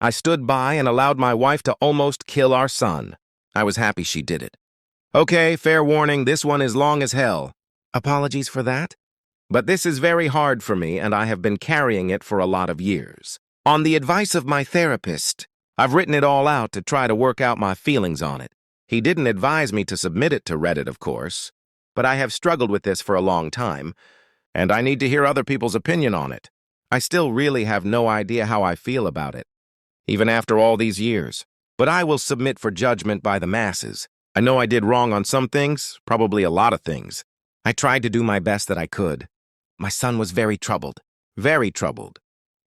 I stood by and allowed my wife to almost kill our son. I was happy she did it. Okay, fair warning, this one is long as hell. Apologies for that? But this is very hard for me, and I have been carrying it for a lot of years. On the advice of my therapist, I've written it all out to try to work out my feelings on it. He didn't advise me to submit it to Reddit, of course, but I have struggled with this for a long time, and I need to hear other people's opinion on it. I still really have no idea how I feel about it, even after all these years. But I will submit for judgment by the masses. I know I did wrong on some things, probably a lot of things. I tried to do my best that I could. My son was very troubled. Very troubled.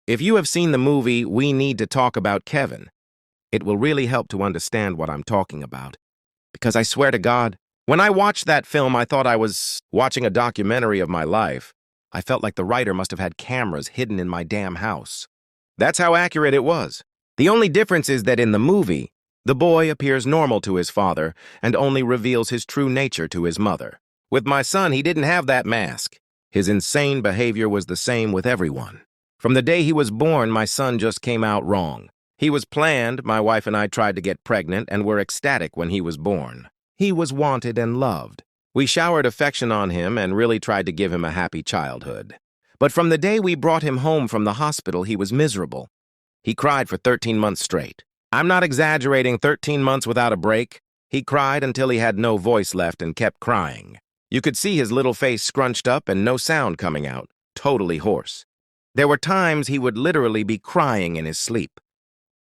If you have seen the movie We Need to Talk About Kevin, it will really help to understand what I'm talking about. Because I swear to God, when I watched that film, I thought I was watching a documentary of my life. I felt like the writer must have had cameras hidden in my damn house. That's how accurate it was. The only difference is that in the movie, the boy appears normal to his father and only reveals his true nature to his mother. With my son, he didn't have that mask. His insane behavior was the same with everyone. From the day he was born, my son just came out wrong. He was planned, my wife and I tried to get pregnant and were ecstatic when he was born. He was wanted and loved. We showered affection on him and really tried to give him a happy childhood. But from the day we brought him home from the hospital, he was miserable. He cried for 13 months straight. I'm not exaggerating, 13 months without a break. He cried until he had no voice left and kept crying. You could see his little face scrunched up and no sound coming out, totally hoarse. There were times he would literally be crying in his sleep.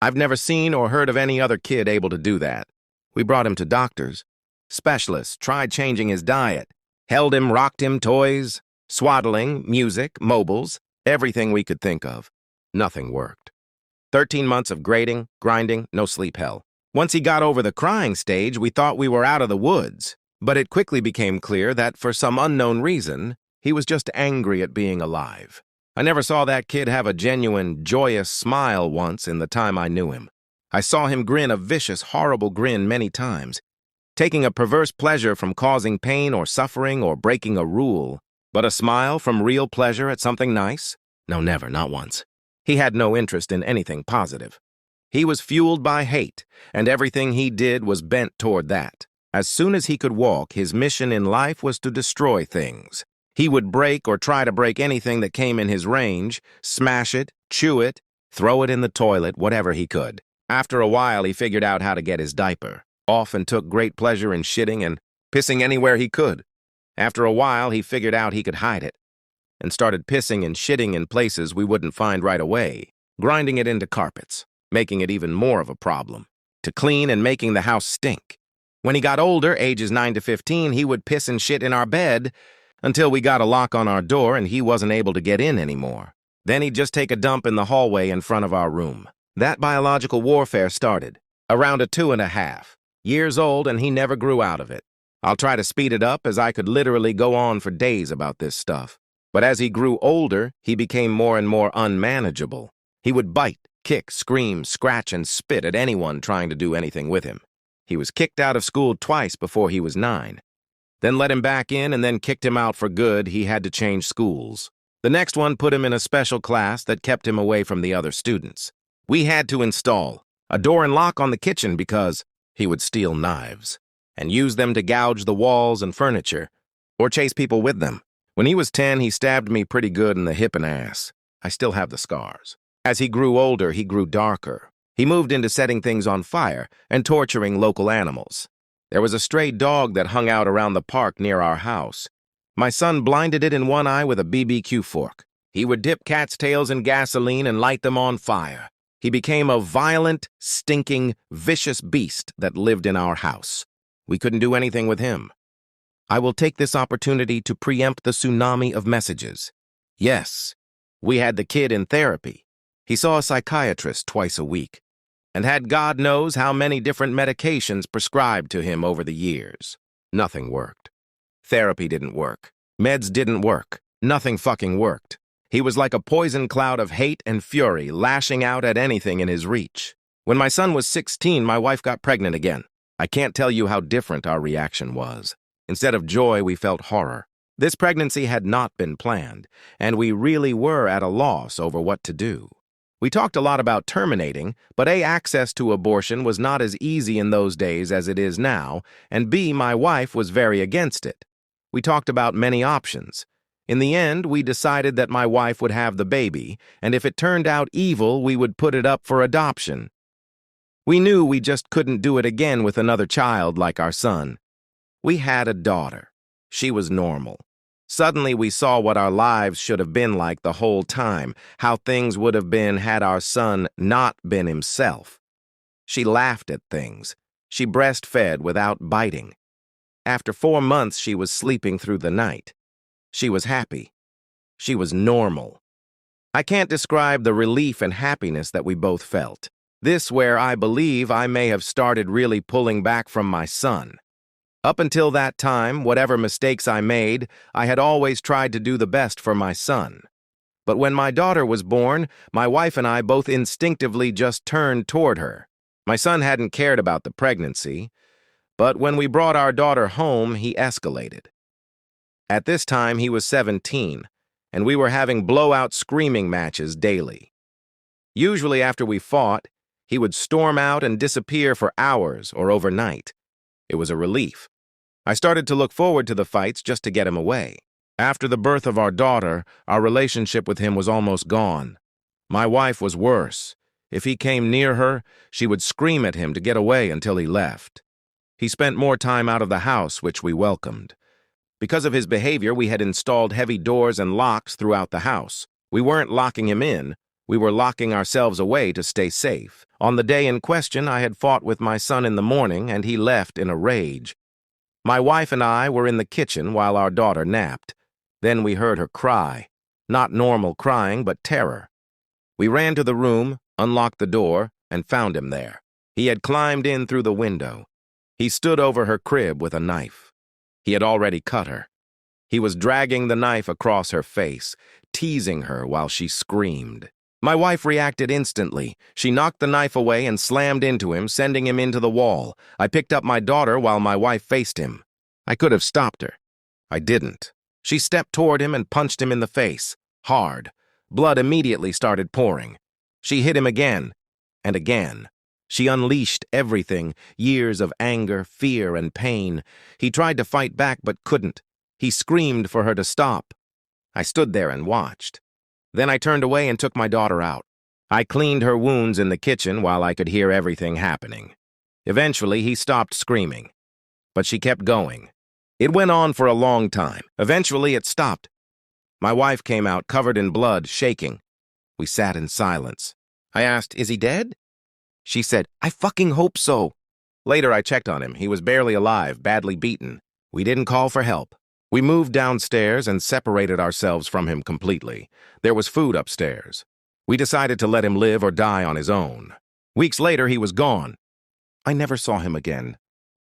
I've never seen or heard of any other kid able to do that. We brought him to doctors. Specialists tried changing his diet, held him, rocked him, toys, swaddling, music, mobiles, everything we could think of. Nothing worked. 13 months of grading, grinding, no sleep hell. Once he got over the crying stage, we thought we were out of the woods. But it quickly became clear that, for some unknown reason, he was just angry at being alive. I never saw that kid have a genuine, joyous smile once in the time I knew him. I saw him grin a vicious, horrible grin many times, taking a perverse pleasure from causing pain or suffering or breaking a rule. But a smile from real pleasure at something nice? No, never, not once. He had no interest in anything positive. He was fueled by hate, and everything he did was bent toward that. As soon as he could walk, his mission in life was to destroy things. He would break or try to break anything that came in his range, smash it, chew it, throw it in the toilet, whatever he could. After a while, he figured out how to get his diaper off and took great pleasure in shitting and pissing anywhere he could. After a while, he figured out he could hide it and started pissing and shitting in places we wouldn't find right away, grinding it into carpets, making it even more of a problem, to clean and making the house stink. When he got older, ages 9 to 15, he would piss and shit in our bed until we got a lock on our door and he wasn't able to get in anymore. Then he'd just take a dump in the hallway in front of our room. That biological warfare started, around a 2.5 years old, and he never grew out of it. I'll try to speed it up, as I could literally go on for days about this stuff. But as he grew older, he became more and more unmanageable. He would bite, kick, scream, scratch, and spit at anyone trying to do anything with him. He was kicked out of school twice before he was 9. Then let him back in and then kicked him out for good. He had to change schools. The next one put him in a special class that kept him away from the other students. We had to install a door and lock on the kitchen because he would steal knives and use them to gouge the walls and furniture or chase people with them. When he was 10, he stabbed me pretty good in the hip and ass. I still have the scars. As he grew older, he grew darker. He moved into setting things on fire and torturing local animals. There was a stray dog that hung out around the park near our house. My son blinded it in one eye with a BBQ fork. He would dip cats' tails in gasoline and light them on fire. He became a violent, stinking, vicious beast that lived in our house. We couldn't do anything with him. I will take this opportunity to preempt the tsunami of messages. Yes, we had the kid in therapy. He saw a psychiatrist twice a week and had God knows how many different medications prescribed to him over the years. Nothing worked. Therapy didn't work. Meds didn't work. Nothing fucking worked. He was like a poison cloud of hate and fury, lashing out at anything in his reach. When my son was 16, my wife got pregnant again. I can't tell you how different our reaction was. Instead of joy, we felt horror. This pregnancy had not been planned, and we really were at a loss over what to do. We talked a lot about terminating, but A, access to abortion was not as easy in those days as it is now, and B, my wife was very against it. We talked about many options. In the end, we decided that my wife would have the baby, and if it turned out evil, we would put it up for adoption. We knew we just couldn't do it again with another child like our son. We had a daughter. She was normal. Suddenly, we saw what our lives should have been like the whole time, how things would have been had our son not been himself. She laughed at things. She breastfed without biting. After 4 months, she was sleeping through the night. She was happy. She was normal. I can't describe the relief and happiness that we both felt. This where I believe I may have started really pulling back from my son. Up until that time, whatever mistakes I made, I had always tried to do the best for my son. But when my daughter was born, my wife and I both instinctively just turned toward her. My son hadn't cared about the pregnancy, but when we brought our daughter home, he escalated. At this time, he was 17, and we were having blowout screaming matches daily. Usually after we fought, he would storm out and disappear for hours or overnight. It was a relief. I started to look forward to the fights just to get him away. After the birth of our daughter, our relationship with him was almost gone. My wife was worse. If he came near her, she would scream at him to get away until he left. He spent more time out of the house, which we welcomed. Because of his behavior, we had installed heavy doors and locks throughout the house. We weren't locking him in. We were locking ourselves away to stay safe. On the day in question, I had fought with my son in the morning, and he left in a rage. My wife and I were in the kitchen while our daughter napped. Then we heard her cry. Not normal crying, but terror. We ran to the room, unlocked the door, and found him there. He had climbed in through the window. He stood over her crib with a knife. He had already cut her. He was dragging the knife across her face, teasing her while she screamed. My wife reacted instantly. She knocked the knife away and slammed into him, sending him into the wall. I picked up my daughter while my wife faced him. I could have stopped her. I didn't. She stepped toward him and punched him in the face, hard. Blood immediately started pouring. She hit him again, and again. She unleashed everything, years of anger, fear, and pain. He tried to fight back but couldn't. He screamed for her to stop. I stood there and watched. Then I turned away and took my daughter out. I cleaned her wounds in the kitchen while I could hear everything happening. Eventually, he stopped screaming. But she kept going. It went on for a long time. Eventually, it stopped. My wife came out covered in blood, shaking. We sat in silence. I asked, "Is he dead?" She said, "I fucking hope so." Later, I checked on him. He was barely alive, badly beaten. We didn't call for help. We moved downstairs and separated ourselves from him completely. There was food upstairs. We decided to let him live or die on his own. Weeks later, he was gone. I never saw him again.